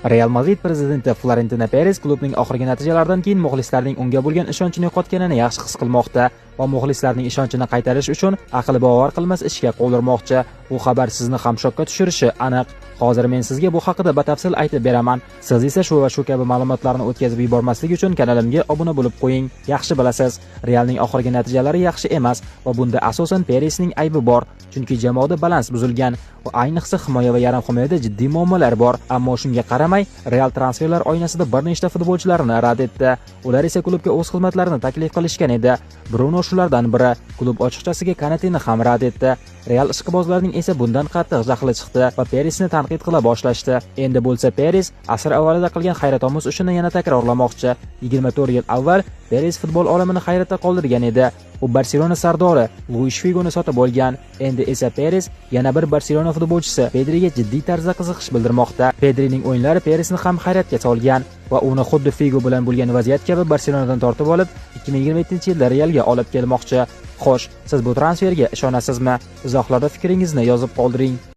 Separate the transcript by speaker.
Speaker 1: Real Madrid prezidenti Florentino Perez klubning oxirgi natijalaridan keyin muxlislarning unga bo'lgan ishonchini yo'qotganini yaxshi his qilmoqda va muxlislarning ishonchini qaytarish uchun aqli bovar qilmas ishga qo'l urmoqchi. Bu xabar sizni ham shokka tushirishi aniq. Hozir men sizga bu haqida batafsil aytib beraman. Siz esa shu va shu kabi ma'lumotlarni o'tkazib yubormaslik uchun kanalimga obuna bo'lib qo'ying. Yaxshi bilasiz, Realning oxirgi natijalari yaxshi emas va bunda asosan Perezning aybi bor, chunki jamoada balans buzilgan va ayniqsa himoya va yarim himoyada jiddiy muammolar bor. Ammo shunga qaramay, Real transferlar oynasida bir nechta futbolchilarni rad etdi. Ular esa klubga o'z xizmatlarini taklif qilishgan edi. Bruno shulardan biri. Klub ochiqchasiga Kanateni ham rad etdi. Real ishqibozlarining esa bundan qattiq jahli chiqdi va Perezni tanqid qila boshlashdi. Endi bo'lsa Perez asr avvalida qilgan hayratomuz ishini yana takrorlamoqchi. 24 yil avval Perez futbol olamini hayratda qoldirgan edi. U Barselona sardori Luis Figoni sotib olgan. Endi esa Perez yana bir Barselona futbolchisi Pedriga jiddiy tarzda qiziqish bildirmoqda. Pedrining o'yinlari Perezni ham hayratga solgan va uni xuddi Figo bilan bo'lgan vaziyat kabi Barselonadan tortib olib 2027-yilda Realga olib kelmoqchi. Xo'sh, siz bu transferga ishonasizmi? Izohlarda fikringizni yozib qoldiring.